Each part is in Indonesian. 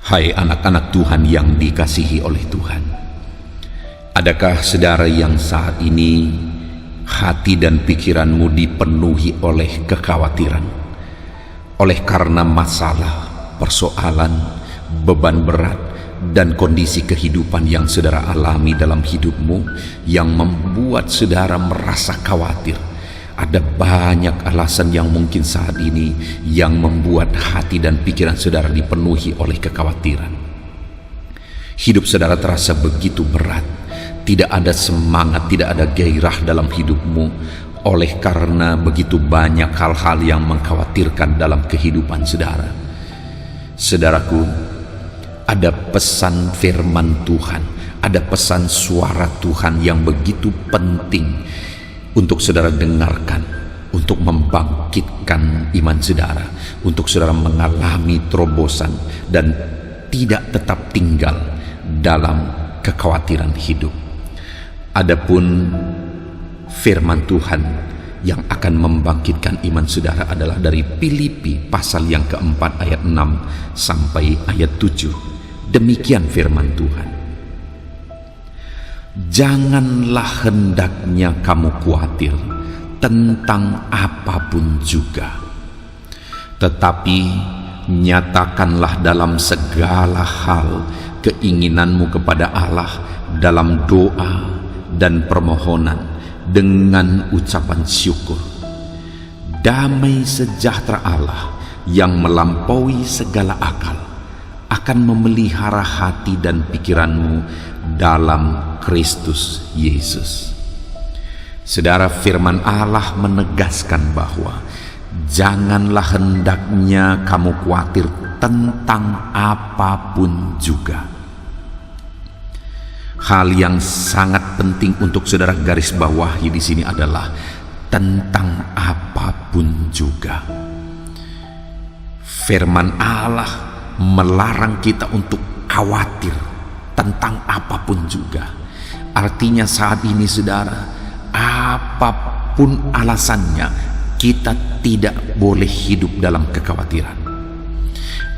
Hai anak-anak Tuhan yang dikasihi oleh Tuhan, adakah saudara yang saat ini hati dan pikiranmu dipenuhi oleh kekhawatiran, oleh karena masalah, persoalan, beban berat, dan kondisi kehidupan yang saudara alami dalam hidupmu yang membuat saudara merasa khawatir? Ada banyak alasan yang mungkin saat ini yang membuat hati dan pikiran saudara dipenuhi oleh kekhawatiran. Hidup saudara terasa begitu berat, tidak ada semangat, tidak ada gairah dalam hidupmu oleh karena begitu banyak hal-hal yang mengkhawatirkan dalam kehidupan saudara. Saudaraku, ada pesan firman Tuhan, ada pesan suara Tuhan yang begitu penting untuk saudara dengarkan, untuk membangkitkan iman saudara, untuk saudara mengalami terobosan dan tidak tetap tinggal dalam kekhawatiran hidup. Adapun firman Tuhan yang akan membangkitkan iman saudara adalah dari Filipi pasal yang keempat ayat 6 sampai ayat 7. Demikian firman Tuhan. Janganlah hendaknya kamu khawatir tentang apapun juga, tetapi nyatakanlah dalam segala hal keinginanmu kepada Allah dalam doa dan permohonan dengan ucapan syukur. Damai sejahtera Allah yang melampaui segala akal akan memelihara hati dan pikiranmu dalam Kristus Yesus. Saudara, firman Allah menegaskan bahwa janganlah hendaknya kamu khawatir tentang apapun juga. Hal yang sangat penting untuk saudara garis bawahi di sini adalah tentang apapun juga. Firman Allah melarang kita untuk khawatir tentang apapun juga. Artinya saat ini saudara, apapun alasannya, kita tidak boleh hidup dalam kekhawatiran.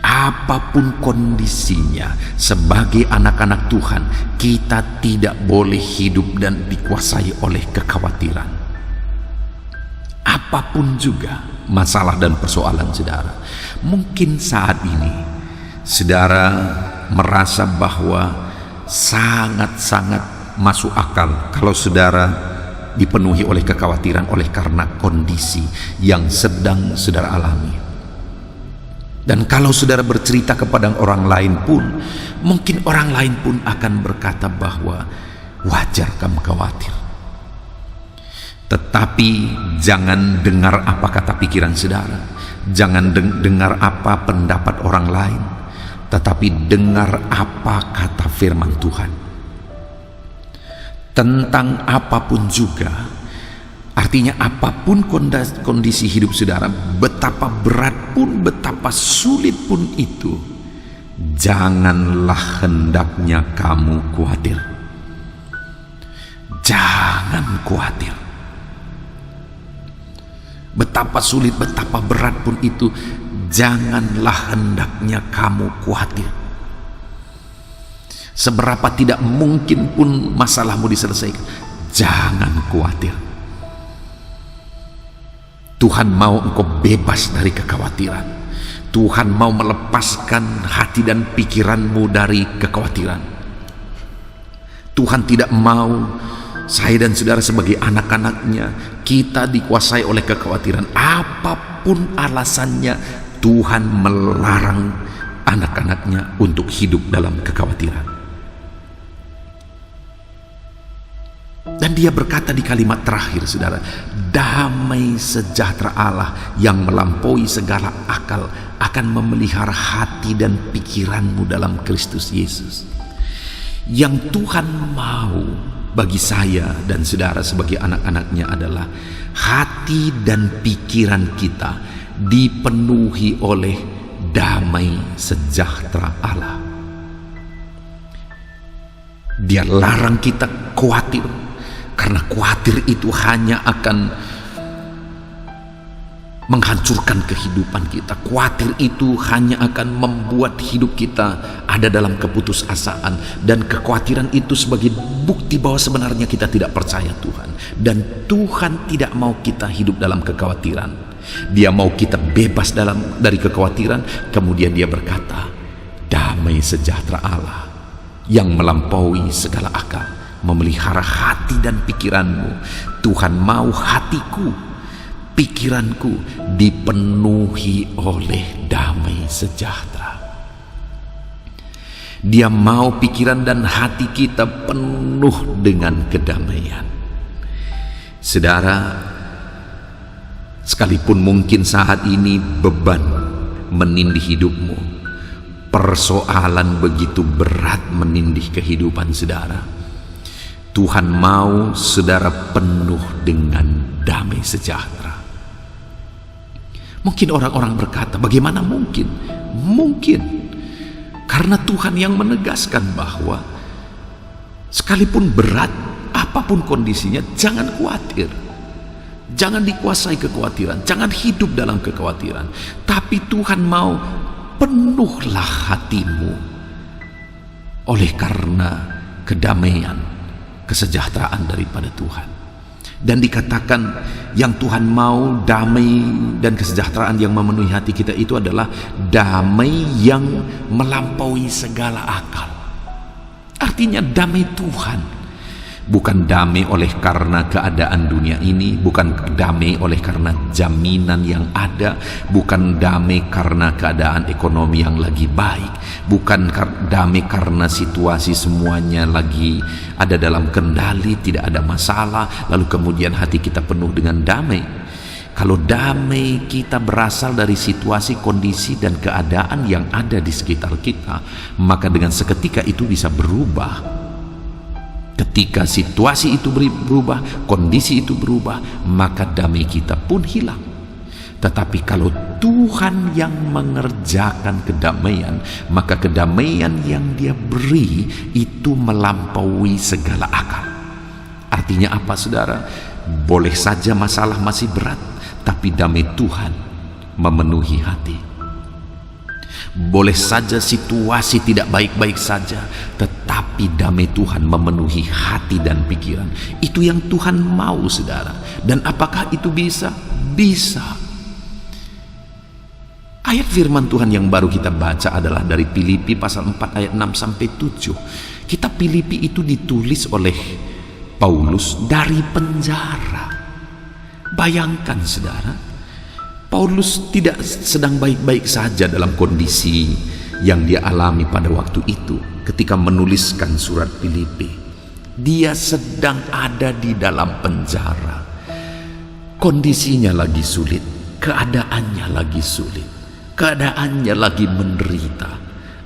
Apapun kondisinya, sebagai anak-anak Tuhan, kita tidak boleh hidup dan dikuasai oleh kekhawatiran. Apapun juga masalah dan persoalan saudara. Mungkin saat ini saudara merasa bahwa sangat-sangat masuk akal kalau saudara dipenuhi oleh kekhawatiran oleh karena kondisi yang sedang saudara alami. Dan kalau saudara bercerita kepada orang lain pun, mungkin orang lain pun akan berkata bahwa wajar kamu khawatir. Tetapi jangan dengar apa kata pikiran saudara, jangan dengar apa pendapat orang lain, tetapi dengar apa kata firman Tuhan. Tentang apapun juga, artinya apapun kondisi hidup saudara, betapa berat pun, betapa sulit pun itu, janganlah hendaknya kamu khawatir. Jangan khawatir. Betapa sulit, betapa berat pun itu, janganlah hendaknya kamu khawatir. Seberapa tidak mungkin pun masalahmu diselesaikan, jangan khawatir. Tuhan mau engkau bebas dari kekhawatiran. Tuhan mau melepaskan hati dan pikiranmu dari kekhawatiran. Tuhan tidak mau saya dan saudara sebagai anak-anaknya kita dikuasai oleh kekhawatiran. Apapun alasannya, Tuhan melarang anak-anaknya untuk hidup dalam kekhawatiran. Dan dia berkata di kalimat terakhir saudara, damai sejahtera Allah yang melampaui segala akal akan memelihara hati dan pikiranmu dalam Kristus Yesus. Yang Tuhan mau bagi saya dan saudara sebagai anak-anaknya adalah hati dan pikiran kita dipenuhi oleh damai sejahtera Allah. Dia larang kita khawatir, karena khawatir itu hanya akan menghancurkan kehidupan kita. Khawatir itu hanya akan membuat hidup kita ada dalam keputusasaan, dan kekhawatiran itu sebagai bukti bahwa sebenarnya kita tidak percaya Tuhan, dan Tuhan tidak mau kita hidup dalam kekhawatiran. Dia mau kita bebas dari kekhawatiran. Kemudian dia berkata, damai sejahtera Allah yang melampaui segala akal memelihara hati dan pikiranmu. Tuhan mau hatiku, pikiranku dipenuhi oleh damai sejahtera. Dia mau pikiran dan hati kita penuh dengan kedamaian. Saudara, sekalipun mungkin saat ini beban menindih hidupmu, persoalan begitu berat menindih kehidupan saudara, Tuhan mau saudara penuh dengan damai sejahtera. Mungkin orang-orang berkata, bagaimana mungkin? Mungkin. Karena Tuhan yang menegaskan bahwa sekalipun berat, apapun kondisinya, jangan khawatir. Jangan dikuasai kekhawatiran, jangan hidup dalam kekhawatiran. Tapi Tuhan mau penuhlah hatimu oleh karena kedamaian, kesejahteraan daripada Tuhan. Dan dikatakan yang Tuhan mau, damai dan kesejahteraan yang memenuhi hati kita itu adalah damai yang melampaui segala akal. Artinya damai Tuhan, bukan damai oleh karena keadaan dunia ini, bukan damai oleh karena jaminan yang ada, bukan damai karena keadaan ekonomi yang lagi baik, bukan damai karena situasi semuanya lagi ada dalam kendali, tidak ada masalah, lalu kemudian hati kita penuh dengan damai. Kalau damai kita berasal dari situasi, kondisi, dan keadaan yang ada di sekitar kita, maka dengan seketika itu bisa berubah. Ketika situasi itu berubah, kondisi itu berubah, maka damai kita pun hilang. Tetapi kalau Tuhan yang mengerjakan kedamaian, maka kedamaian yang Dia beri itu melampaui segala akal. Artinya apa, saudara? Boleh saja masalah masih berat, tapi damai Tuhan memenuhi hati. Boleh saja situasi tidak baik-baik saja, tetapi damai Tuhan memenuhi hati dan pikiran. Itu yang Tuhan mau, saudara. Dan apakah itu bisa? Bisa. Ayat firman Tuhan yang baru kita baca adalah dari Filipi pasal 4 ayat 6 sampai 7. Kitab Filipi itu ditulis oleh Paulus dari penjara. Bayangkan, saudara, Paulus tidak sedang baik-baik saja dalam kondisi yang dia alami pada waktu itu ketika menuliskan surat Filipi. Dia sedang ada di dalam penjara. Kondisinya lagi sulit, keadaannya lagi sulit, keadaannya lagi menderita.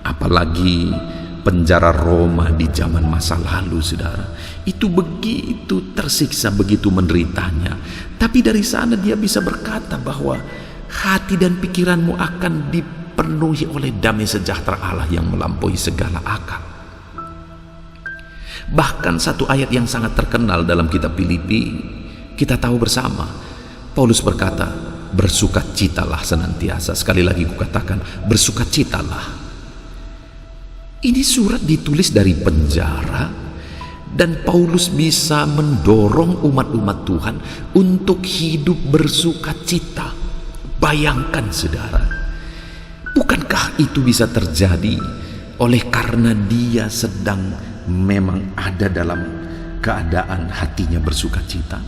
Apalagi penjara Roma di zaman masa lalu, saudara, itu begitu tersiksa, begitu menderitanya. Tapi dari sana dia bisa berkata bahwa hati dan pikiranmu akan dipenuhi oleh damai sejahtera Allah yang melampaui segala akal. Bahkan satu ayat yang sangat terkenal dalam kitab Filipi kita tahu bersama. Paulus berkata, bersukacitalah senantiasa. Sekali lagi kukatakan, bersukacitalah. Ini surat ditulis dari penjara, dan Paulus bisa mendorong umat-umat Tuhan untuk hidup bersukacita. Bayangkan, saudara, bukankah itu bisa terjadi oleh karena dia sedang memang ada dalam keadaan hatinya bersukacita?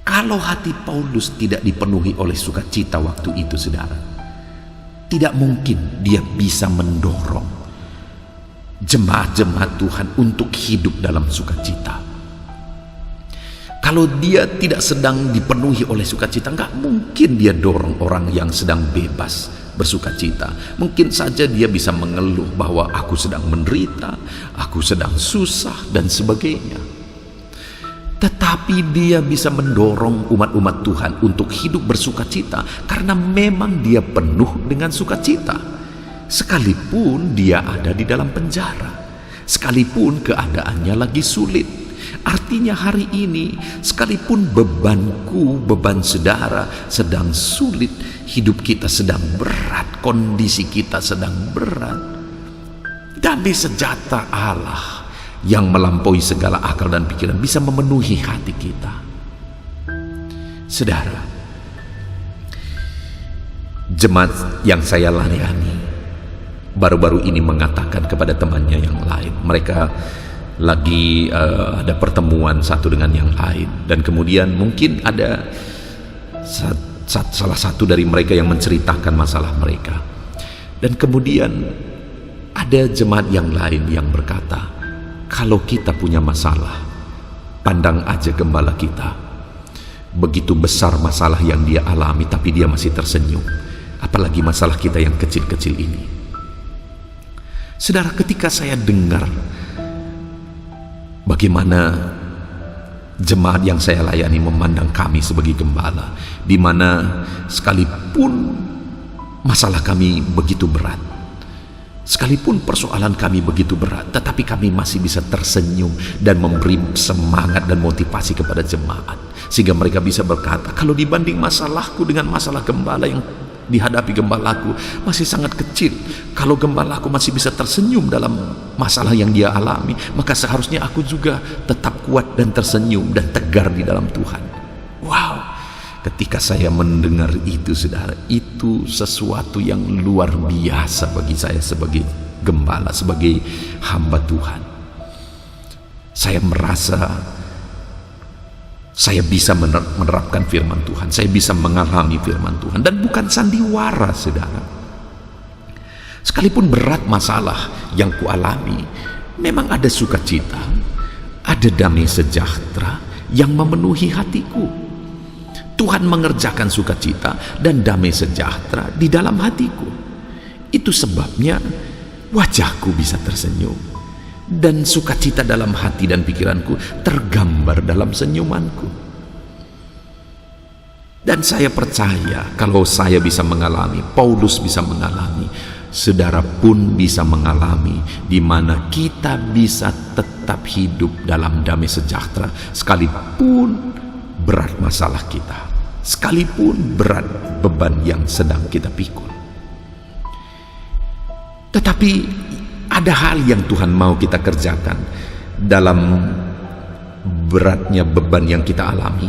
Kalau hati Paulus tidak dipenuhi oleh sukacita waktu itu, saudara, tidak mungkin dia bisa mendorong jemaat-jemaat Tuhan untuk hidup dalam sukacita. Kalau dia tidak sedang dipenuhi oleh sukacita, nggak mungkin dia dorong orang yang sedang bebas bersukacita. Mungkin saja dia bisa mengeluh bahwa aku sedang menderita, aku sedang susah, dan sebagainya. Tetapi dia bisa mendorong umat-umat Tuhan untuk hidup bersukacita karena memang dia penuh dengan sukacita. Sekalipun dia ada di dalam penjara, sekalipun keadaannya lagi sulit, Artinya hari ini, sekalipun bebanku, beban saudara sedang sulit, hidup kita sedang berat, kondisi kita sedang berat, damai sejahtera Allah yang melampaui segala akal dan pikiran bisa memenuhi hati kita. Saudara, jemaat yang saya layani baru-baru ini mengatakan kepada temannya yang lain, mereka lagi ada pertemuan satu dengan yang lain, dan kemudian mungkin ada salah satu dari mereka yang menceritakan masalah mereka, dan kemudian ada jemaat yang lain yang berkata, kalau kita punya masalah, pandang aja gembala kita, begitu besar masalah yang dia alami tapi dia masih tersenyum, apalagi masalah kita yang kecil-kecil ini. Saudara, ketika saya dengar bagaimana jemaat yang saya layani memandang kami sebagai gembala, di mana sekalipun masalah kami begitu berat, sekalipun persoalan kami begitu berat, tetapi kami masih bisa tersenyum dan memberi semangat dan motivasi kepada jemaat, sehingga mereka bisa berkata, kalau dibanding masalahku dengan masalah gembala yang dihadapi gembalaku masih sangat kecil, kalau gembalaku masih bisa tersenyum dalam masalah yang dia alami, maka seharusnya aku juga tetap kuat dan tersenyum dan tegar di dalam Tuhan. Wow, ketika saya mendengar itu, saudara, itu sesuatu yang luar biasa bagi saya sebagai gembala, sebagai hamba Tuhan. Saya merasa saya bisa menerapkan firman Tuhan, saya bisa mengalami firman Tuhan, dan bukan sandiwara, saudara. Sekalipun berat masalah yang kualami, memang ada sukacita, ada damai sejahtera yang memenuhi hatiku. Tuhan mengerjakan sukacita dan damai sejahtera di dalam hatiku. Itu sebabnya wajahku bisa tersenyum, dan sukacita dalam hati dan pikiranku tergambar dalam senyumanku. Dan saya percaya kalau saya bisa mengalami, Paulus bisa mengalami, saudara pun bisa mengalami, di mana kita bisa tetap hidup dalam damai sejahtera sekalipun berat masalah kita, sekalipun berat beban yang sedang kita pikul. Tetapi ada hal yang Tuhan mau kita kerjakan dalam beratnya beban yang kita alami,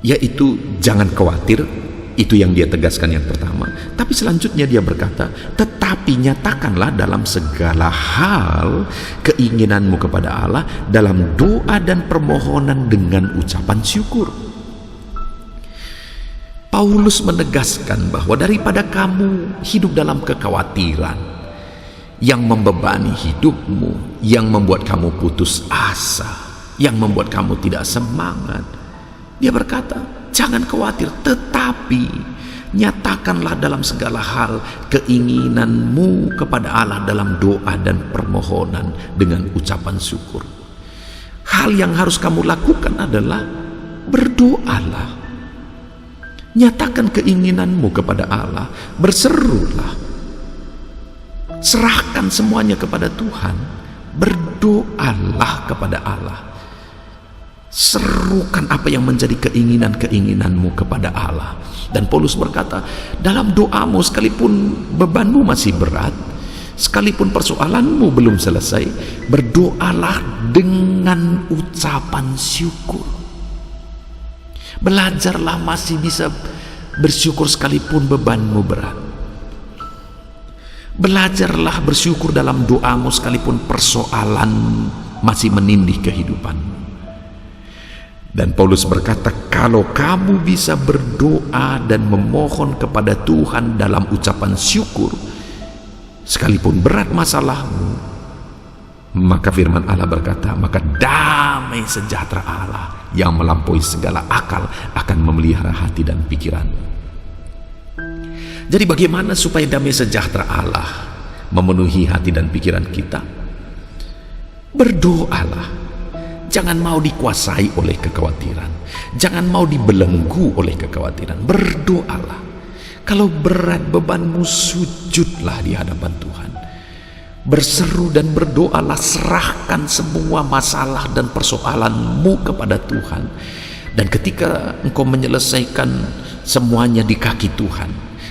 yaitu jangan khawatir. Itu yang dia tegaskan yang pertama. Tapi selanjutnya dia berkata, tetapi nyatakanlah dalam segala hal keinginanmu kepada Allah dalam doa dan permohonan dengan ucapan syukur. Paulus menegaskan bahwa daripada kamu hidup dalam kekhawatiran yang membebani hidupmu, yang membuat kamu putus asa, yang membuat kamu tidak semangat, dia berkata, jangan khawatir, tetapi nyatakanlah dalam segala hal keinginanmu kepada Allah dalam doa dan permohonan dengan ucapan syukur. Hal yang harus kamu lakukan adalah berdoalah, nyatakan keinginanmu kepada Allah, berserulah, serahkan semuanya kepada Tuhan, berdoalah kepada Allah, serukan apa yang menjadi keinginanmu kepada Allah. Dan Paulus berkata, dalam doamu sekalipun bebanmu masih berat, sekalipun persoalanmu belum selesai, berdoalah dengan ucapan syukur. Belajarlah masih bisa bersyukur sekalipun bebanmu berat. Belajarlah bersyukur dalam doamu sekalipun persoalan masih menindih kehidupanmu. Dan Paulus berkata, kalau kamu bisa berdoa dan memohon kepada Tuhan dalam ucapan syukur sekalipun berat masalahmu, maka firman Allah berkata, maka damai sejahtera Allah yang melampaui segala akal akan memelihara hati dan pikiranmu. Jadi bagaimana supaya damai sejahtera Allah memenuhi hati dan pikiran kita? Berdoalah. Jangan mau dikuasai oleh kekhawatiran. Jangan mau dibelenggu oleh kekhawatiran. Berdoalah. Kalau berat bebanmu, sujudlah di hadapan Tuhan. Berseru dan berdoalah, serahkan semua masalah dan persoalanmu kepada Tuhan. Dan ketika engkau menyelesaikan semuanya di kaki Tuhan,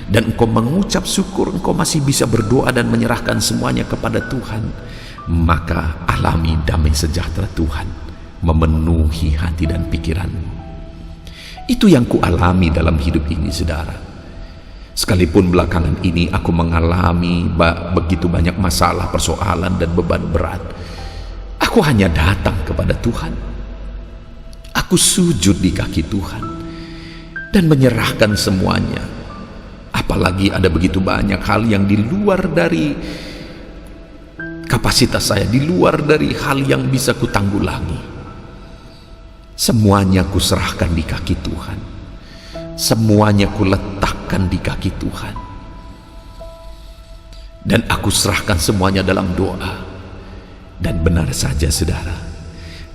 dan engkau mengucap syukur, engkau masih bisa berdoa dan menyerahkan semuanya kepada Tuhan, maka alami damai sejahtera Tuhan memenuhi hati dan pikiranmu. Itu yang kualami dalam hidup ini, saudara. Sekalipun belakangan ini aku mengalami begitu banyak masalah, persoalan, dan beban berat, aku hanya datang kepada Tuhan. Aku sujud di kaki Tuhan dan menyerahkan semuanya. Apalagi ada begitu banyak hal yang di luar dari kapasitas saya, di luar dari hal yang bisa kutanggulangi. Semuanya kuserahkan di kaki Tuhan. Semuanya kuletakkan di kaki Tuhan. Dan aku serahkan semuanya dalam doa. Dan benar saja, saudara,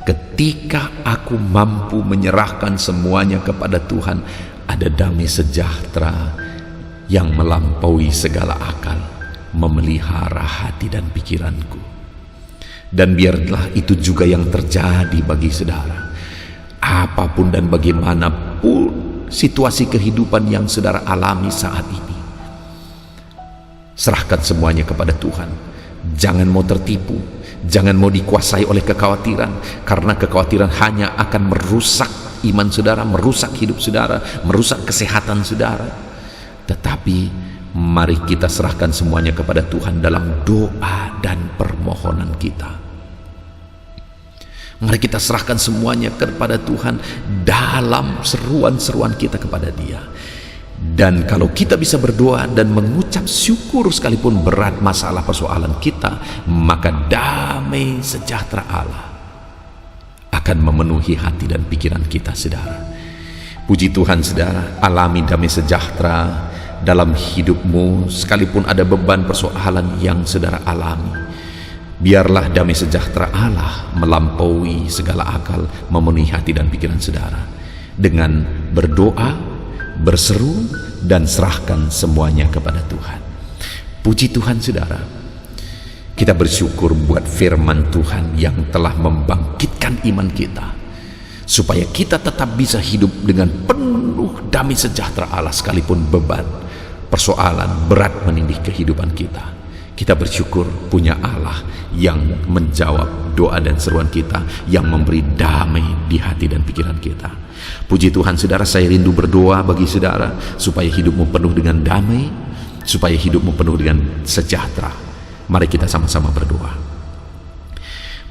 ketika aku mampu menyerahkan semuanya kepada Tuhan, ada damai sejahtera yang melampaui segala akal, memelihara hati dan pikiranku. Dan biarlah itu juga yang terjadi bagi saudara. Apapun dan bagaimanapun situasi kehidupan yang saudara alami saat ini, serahkan semuanya kepada Tuhan. Jangan mau tertipu, jangan mau dikuasai oleh kekhawatiran, karena kekhawatiran hanya akan merusak iman saudara, merusak hidup saudara, merusak kesehatan saudara. Tetapi mari kita serahkan semuanya kepada Tuhan dalam doa dan permohonan kita. Mari kita serahkan semuanya kepada Tuhan dalam seruan-seruan kita kepada Dia. Dan kalau kita bisa berdoa dan mengucap syukur sekalipun berat masalah persoalan kita, maka damai sejahtera Allah akan memenuhi hati dan pikiran kita, saudara. Puji Tuhan, saudara, alami damai sejahtera dalam hidupmu sekalipun ada beban persoalan yang saudara alami. Biarlah damai sejahtera Allah melampaui segala akal, memenuhi hati dan pikiran saudara dengan berdoa, berseru, dan serahkan semuanya kepada Tuhan. Puji Tuhan, saudara, kita bersyukur buat firman Tuhan yang telah membangkitkan iman kita, supaya kita tetap bisa hidup dengan penuh damai sejahtera Allah sekalipun beban, persoalan berat menindih kehidupan kita. Kita bersyukur punya Allah yang menjawab doa dan seruan kita, yang memberi damai di hati dan pikiran kita. Puji Tuhan, saudara, saya rindu berdoa bagi saudara supaya hidupmu penuh dengan damai, supaya hidupmu penuh dengan sejahtera. Mari kita sama-sama berdoa.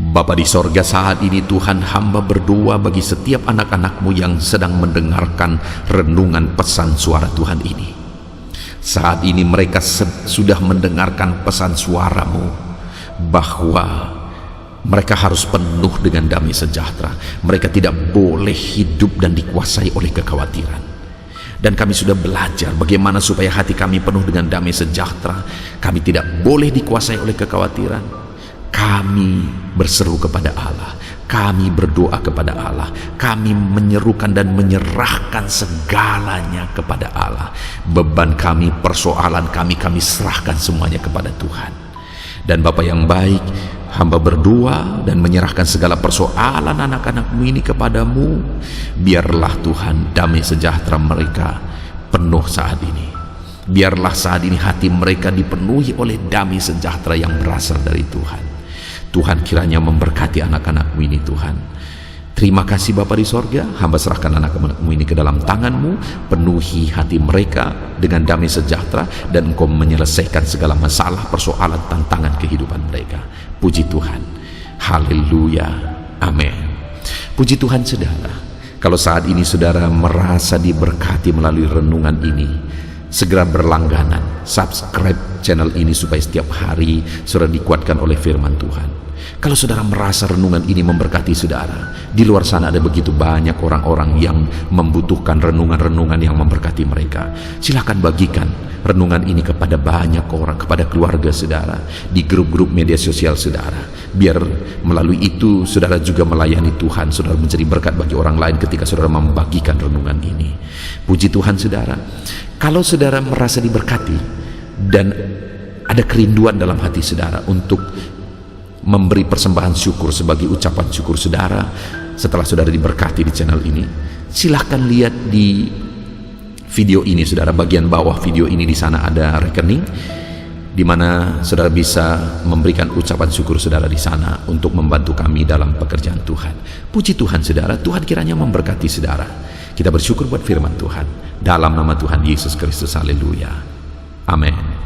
Bapa di sorga, saat ini Tuhan, hamba berdoa bagi setiap anak-anak-Mu yang sedang mendengarkan renungan pesan suara Tuhan ini. Saat ini mereka sudah mendengarkan pesan suara-Mu bahwa mereka harus penuh dengan damai sejahtera. Mereka tidak boleh hidup dan dikuasai oleh kekhawatiran. Dan kami sudah belajar bagaimana supaya hati kami penuh dengan damai sejahtera. Kami tidak boleh dikuasai oleh kekhawatiran. Kami berseru kepada Allah, kami berdoa kepada Allah, kami menyerukan dan menyerahkan segalanya kepada Allah. Beban kami, persoalan kami serahkan semuanya kepada Tuhan. Dan Bapa yang baik, hamba berdoa dan menyerahkan segala persoalan anak-anak-Mu ini kepadamu. Biarlah Tuhan damai sejahtera mereka penuh saat ini. Biarlah saat ini hati mereka dipenuhi oleh damai sejahtera yang berasal dari Tuhan. Tuhan kiranya memberkati anak-anak-Mu ini, Tuhan. Terima kasih Bapa di sorga, hamba serahkan anak-anak-Mu ini ke dalam tangan-Mu. Penuhi hati mereka dengan damai sejahtera, dan Engkau menyelesaikan segala masalah, persoalan, tantangan kehidupan mereka. Puji Tuhan. Haleluya. Amin. Puji Tuhan, saudara. Kalau saat ini saudara merasa diberkati melalui renungan ini, segera berlangganan, subscribe channel ini supaya setiap hari saudara dikuatkan oleh firman Tuhan. Kalau saudara merasa renungan ini memberkati saudara, di luar sana ada begitu banyak orang-orang yang membutuhkan renungan-renungan yang memberkati mereka. Silakan bagikan renungan ini kepada banyak orang, kepada keluarga saudara, di grup-grup media sosial saudara. Biar melalui itu saudara juga melayani Tuhan, saudara menjadi berkat bagi orang lain ketika saudara membagikan renungan ini. Puji Tuhan, saudara. Kalau saudara merasa diberkati dan ada kerinduan dalam hati saudara untuk memberi persembahan syukur sebagai ucapan syukur saudara setelah saudara diberkati di channel ini, silahkan lihat di video ini saudara, bagian bawah video ini, di sana ada rekening di mana saudara bisa memberikan ucapan syukur saudara di sana untuk membantu kami dalam pekerjaan Tuhan. Puji Tuhan saudara, Tuhan kiranya memberkati saudara. Kita bersyukur buat firman Tuhan dalam nama Tuhan Yesus Kristus. Haleluya. Amin.